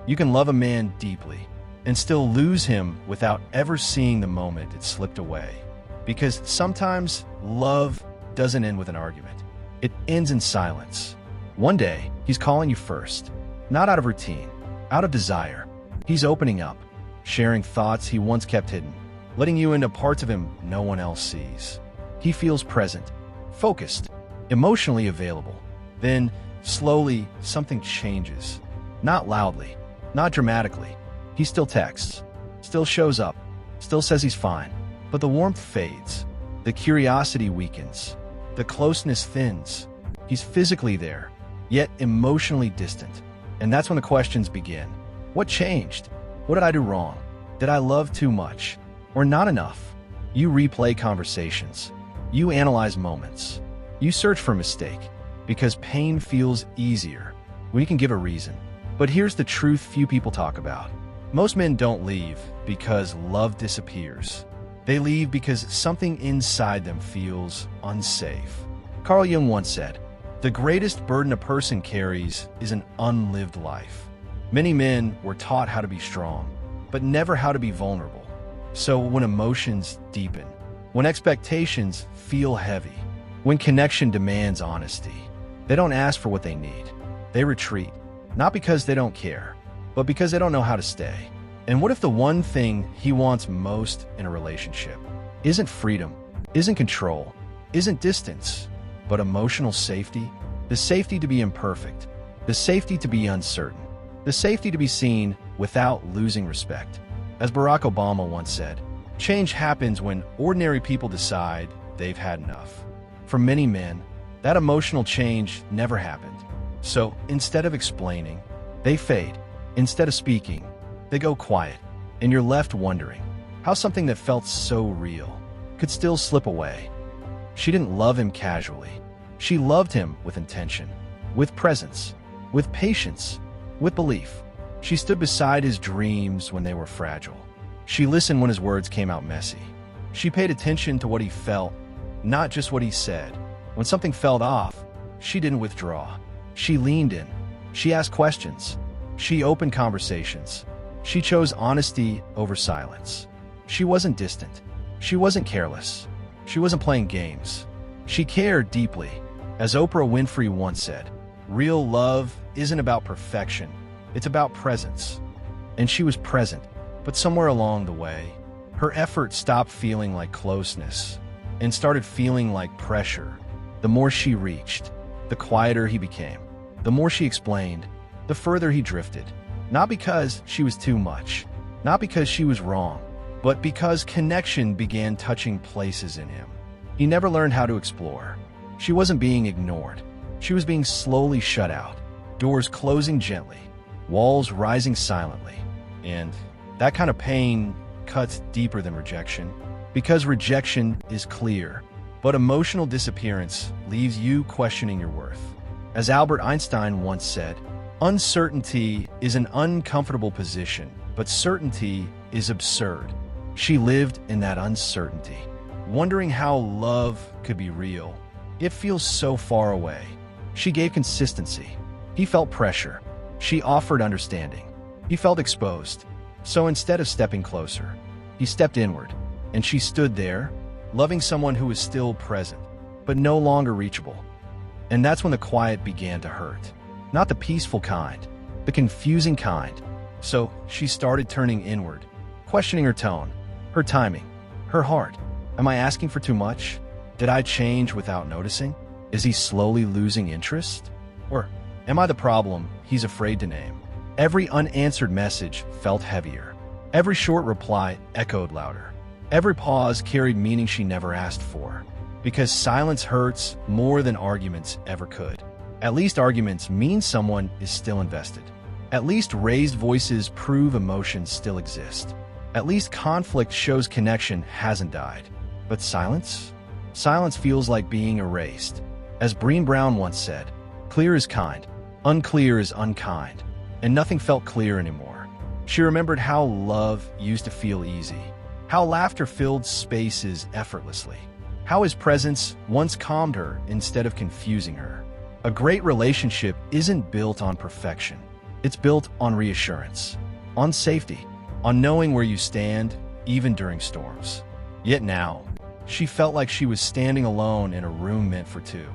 You can love a man deeply and still lose him without ever seeing the moment it slipped away. Because sometimes love doesn't end with an argument. It ends in silence. One day, he's calling you first, not out of routine, out of desire. He's opening up, sharing thoughts he once kept hidden, letting you into parts of him no one else sees. He feels present, focused, emotionally available. Then, slowly, something changes. Not loudly, not dramatically. He still texts, still shows up, still says he's fine. But the warmth fades, the curiosity weakens, the closeness thins. He's physically there, yet emotionally distant. And that's when the questions begin. What changed? What did I do wrong? Did I love too much? Or not enough? You replay conversations. You analyze moments. You search for mistake, because pain feels easier when you can give a reason. But here's the truth few people talk about. Most men don't leave because love disappears. They leave because something inside them feels unsafe. Carl Jung once said, "The greatest burden a person carries is an unlived life." Many men were taught how to be strong, but never how to be vulnerable. So when emotions deepen, when expectations feel heavy, when connection demands honesty, they don't ask for what they need. They retreat, not because they don't care, but because they don't know how to stay. And what if the one thing he wants most in a relationship isn't freedom, isn't control, isn't distance, but emotional safety? The safety to be imperfect, the safety to be uncertain, the safety to be seen without losing respect. As Barack Obama once said, change happens when ordinary people decide they've had enough. For many men, that emotional change never happened. So instead of explaining, they fade. Instead of speaking, they go quiet, and you're left wondering how something that felt so real could still slip away. She didn't love him casually. She loved him with intention, with presence, with patience, with belief. She stood beside his dreams when they were fragile. She listened when his words came out messy. She paid attention to what he felt, not just what he said. When something felt off, she didn't withdraw. She leaned in. She asked questions. She opened conversations. She chose honesty over silence. She wasn't distant. She wasn't careless. She wasn't playing games. She cared deeply. As Oprah Winfrey once said, real love isn't about perfection. It's about presence. And she was present, but somewhere along the way, her effort stopped feeling like closeness and started feeling like pressure. The more she reached, the quieter he became. The more she explained, the further he drifted. Not because she was too much, not because she was wrong, but because connection began touching places in him he never learned how to explore. She wasn't being ignored. She was being slowly shut out, doors closing gently, walls rising silently. And that kind of pain cuts deeper than rejection, because rejection is clear, but emotional disappearance leaves you questioning your worth. As Albert Einstein once said, uncertainty is an uncomfortable position, but certainty is absurd. She lived in that uncertainty, wondering how love could be real. It feels so far away. She gave consistency. He felt pressure. She offered understanding. He felt exposed. So instead of stepping closer, he stepped inward, and she stood there, loving someone who was still present, but no longer reachable. And that's when the quiet began to hurt. Not the peaceful kind, the confusing kind. So she started turning inward, questioning her tone, her timing, her heart. Am I asking for too much? Did I change without noticing? Is he slowly losing interest? Or am I the problem he's afraid to name? Every unanswered message felt heavier. Every short reply echoed louder. Every pause carried meaning she never asked for. Because silence hurts more than arguments ever could. At least arguments mean someone is still invested. At least raised voices prove emotions still exist. At least conflict shows connection hasn't died. But silence? Silence feels like being erased. As Brené Brown once said, clear is kind, unclear is unkind, and nothing felt clear anymore. She remembered how love used to feel easy, how laughter filled spaces effortlessly, how his presence once calmed her instead of confusing her. A great relationship isn't built on perfection. It's built on reassurance, on safety, on knowing where you stand, even during storms. Yet now, she felt like she was standing alone in a room meant for two.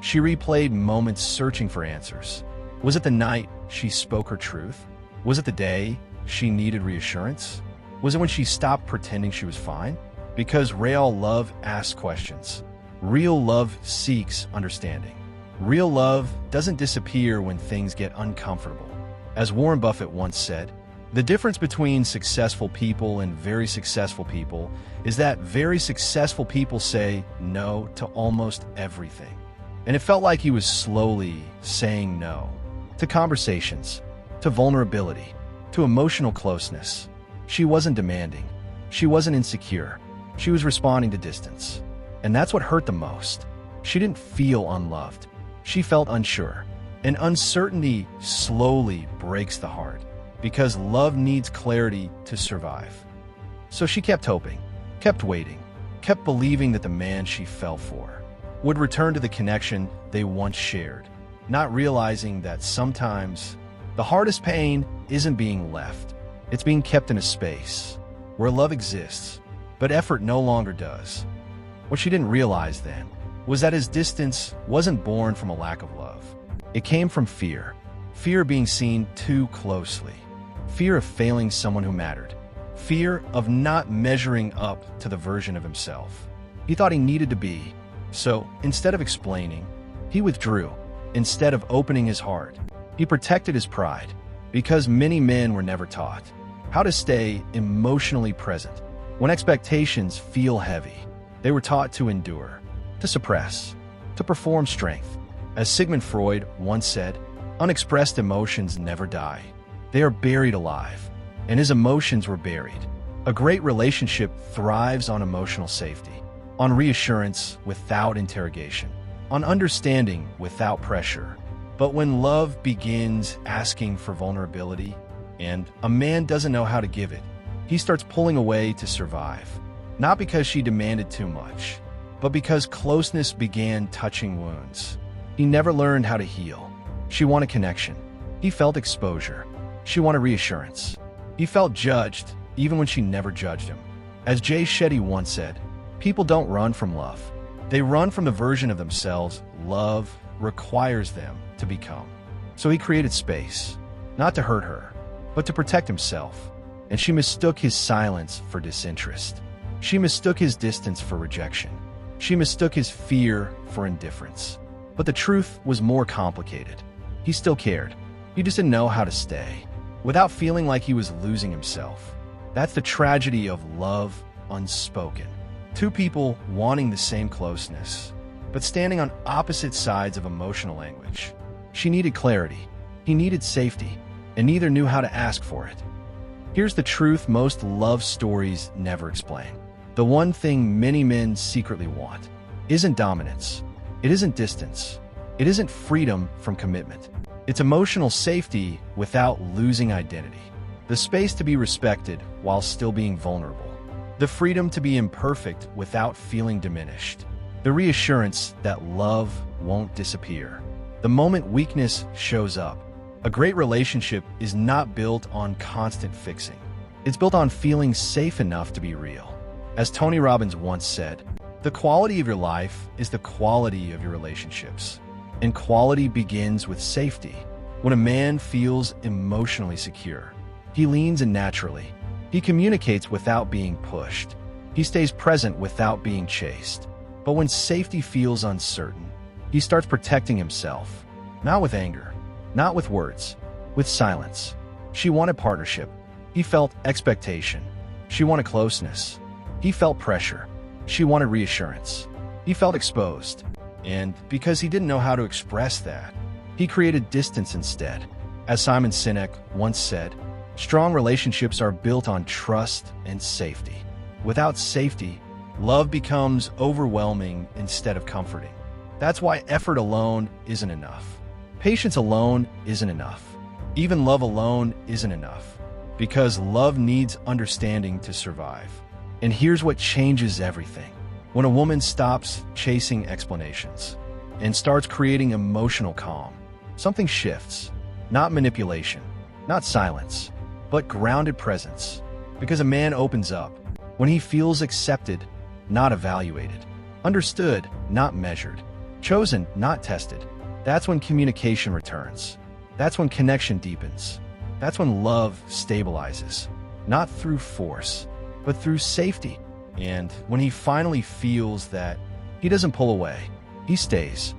She replayed moments searching for answers. Was it the night she spoke her truth? Was it the day she needed reassurance? Was it when she stopped pretending she was fine? Because real love asks questions. Real love seeks understanding. Real love doesn't disappear when things get uncomfortable. As Warren Buffett once said, the difference between successful people and very successful people is that very successful people say no to almost everything. And it felt like he was slowly saying no to conversations, to vulnerability, to emotional closeness. She wasn't demanding. She wasn't insecure. She was responding to distance. And that's what hurt the most. She didn't feel unloved. She felt unsure. And uncertainty slowly breaks the heart, because love needs clarity to survive. So she kept hoping, kept waiting, kept believing that the man she fell for would return to the connection they once shared, not realizing that sometimes the hardest pain isn't being left. It's being kept in a space where love exists, but effort no longer does. What she didn't realize then was that his distance wasn't born from a lack of love. It came from fear. Fear of being seen too closely. Fear of failing someone who mattered. Fear of not measuring up to the version of himself he thought he needed to be. So, instead of explaining, he withdrew. Instead of opening his heart, he protected his pride, because many men were never taught how to stay emotionally present. When expectations feel heavy, they were taught to endure, to suppress, to perform strength. As Sigmund Freud once said, unexpressed emotions never die. They are buried alive, and his emotions were buried. A great relationship thrives on emotional safety, on reassurance without interrogation, on understanding without pressure. But when love begins asking for vulnerability, and a man doesn't know how to give it, he starts pulling away to survive. Not because she demanded too much, but because closeness began touching wounds he never learned how to heal. She wanted connection. He felt exposure. She wanted reassurance. He felt judged, even when she never judged him. As Jay Shetty once said, people don't run from love. They run from the version of themselves love requires them to become. So he created space, not to hurt her, but to protect himself. And she mistook his silence for disinterest. She mistook his distance for rejection. She mistook his fear for indifference. But the truth was more complicated. He still cared. He just didn't know how to stay, without feeling like he was losing himself. That's the tragedy of love unspoken. Two people wanting the same closeness, but standing on opposite sides of emotional language. She needed clarity. He needed safety, and neither knew how to ask for it. Here's the truth most love stories never explain. The one thing many men secretly want isn't dominance. It isn't distance. It isn't freedom from commitment. It's emotional safety without losing identity. The space to be respected while still being vulnerable. The freedom to be imperfect without feeling diminished. The reassurance that love won't disappear the moment weakness shows up. A great relationship is not built on constant fixing. It's built on feeling safe enough to be real. As Tony Robbins once said, the quality of your life is the quality of your relationships. And quality begins with safety. When a man feels emotionally secure, he leans in naturally. He communicates without being pushed. He stays present without being chased. But when safety feels uncertain, he starts protecting himself, not with anger, not with words, with silence. She wanted partnership. He felt expectation. She wanted closeness. He felt pressure. She wanted reassurance. He felt exposed. And because he didn't know how to express that, he created distance instead. As Simon Sinek once said, strong relationships are built on trust and safety. Without safety, love becomes overwhelming instead of comforting. That's why effort alone isn't enough. Patience alone isn't enough. Even love alone isn't enough. Because love needs understanding to survive. And here's what changes everything. When a woman stops chasing explanations and starts creating emotional calm, something shifts. Not manipulation, not silence, but grounded presence. Because a man opens up when he feels accepted, not evaluated, understood, not measured, chosen, not tested. That's when communication returns. That's when connection deepens. That's when love stabilizes, not through force, but through safety. And when he finally feels that, he doesn't pull away, he stays.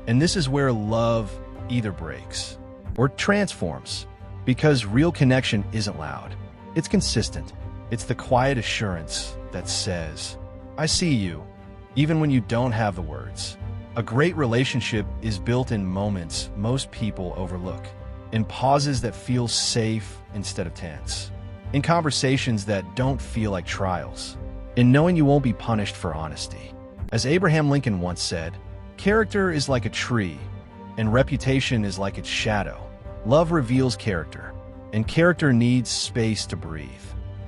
And this is where love either breaks or transforms, because real connection isn't loud. It's consistent. It's the quiet assurance that says, I see you, even when you don't have the words. A great relationship is built in moments most people overlook, in pauses that feel safe instead of tense, in conversations that don't feel like trials, in knowing you won't be punished for honesty. As Abraham Lincoln once said, character is like a tree, and reputation is like its shadow. Love reveals character, and character needs space to breathe.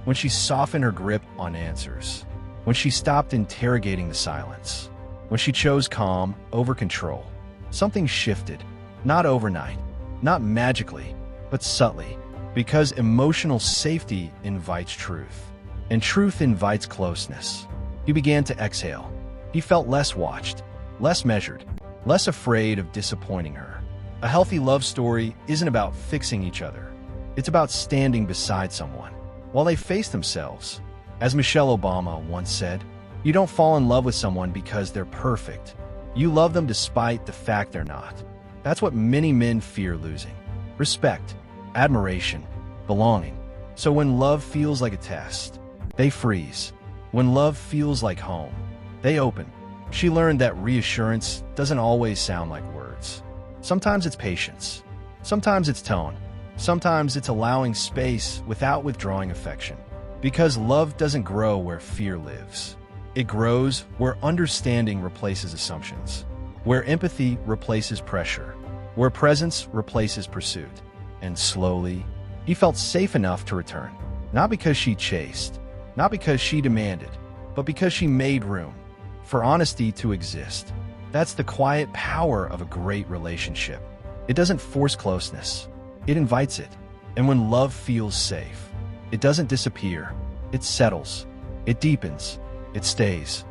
When she softened her grip on answers, when she stopped interrogating the silence, when she chose calm over control, something shifted, not overnight, not magically, but subtly, because emotional safety invites truth, and truth invites closeness. He began to exhale. He felt less watched, less measured, less afraid of disappointing her. A healthy love story isn't about fixing each other. It's about standing beside someone while they face themselves. As Michelle Obama once said, you don't fall in love with someone because they're perfect. You love them despite the fact they're not. That's what many men fear losing. Respect, admiration, belonging. So when love feels like a test, they freeze. When love feels like home, they open. She learned that reassurance doesn't always sound like words. Sometimes it's patience. Sometimes it's tone. Sometimes it's allowing space without withdrawing affection. Because love doesn't grow where fear lives. It grows where understanding replaces assumptions, where empathy replaces pressure, where presence replaces pursuit. And slowly, he felt safe enough to return. Not because she chased, not because she demanded, but because she made room for honesty to exist. That's the quiet power of a great relationship. It doesn't force closeness. It invites it. And when love feels safe, it doesn't disappear. It settles. It deepens. It stays.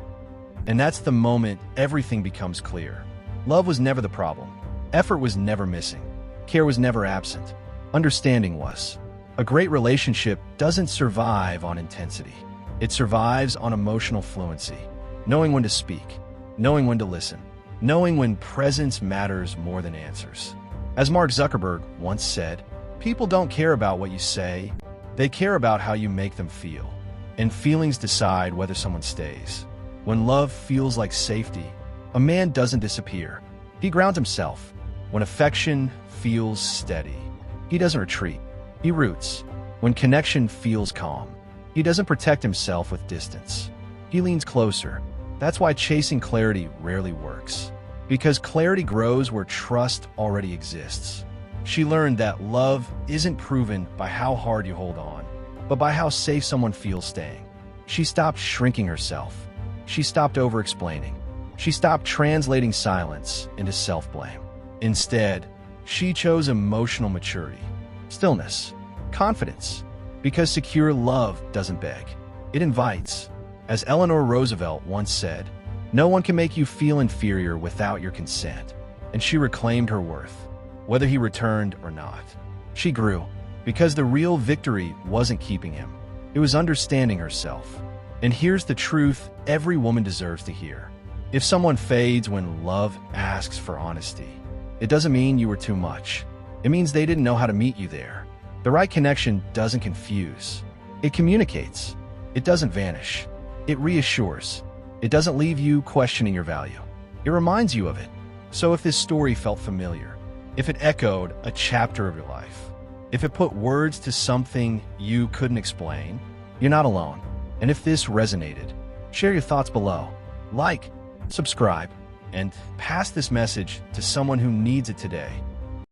And that's the moment everything becomes clear. Love was never the problem. Effort was never missing. Care was never absent. Understanding was. A great relationship doesn't survive on intensity. It survives on emotional fluency. Knowing when to speak, knowing when to listen, knowing when presence matters more than answers. As Mark Zuckerberg once said, people don't care about what you say, they care about how you make them feel. And feelings decide whether someone stays. When love feels like safety, a man doesn't disappear. He grounds himself. When affection feels steady, he doesn't retreat. He roots. When connection feels calm, he doesn't protect himself with distance. He leans closer. That's why chasing clarity rarely works. Because clarity grows where trust already exists. She learned that love isn't proven by how hard you hold on, but by how safe someone feels staying. She stopped shrinking herself. She stopped over-explaining. She stopped translating silence into self-blame. Instead, she chose emotional maturity, stillness, confidence, because secure love doesn't beg. It invites. As Eleanor Roosevelt once said, no one can make you feel inferior without your consent. And she reclaimed her worth, whether he returned or not. She grew, because the real victory wasn't keeping him. It was understanding herself. And here's the truth every woman deserves to hear. If someone fades when love asks for honesty, it doesn't mean you were too much. It means they didn't know how to meet you there. The right connection doesn't confuse. It communicates. It doesn't vanish. It reassures. It doesn't leave you questioning your value. It reminds you of it. So if this story felt familiar, if it echoed a chapter of your life, if it put words to something you couldn't explain, you're not alone. And if this resonated, share your thoughts below. Like, subscribe, and pass this message to someone who needs it today.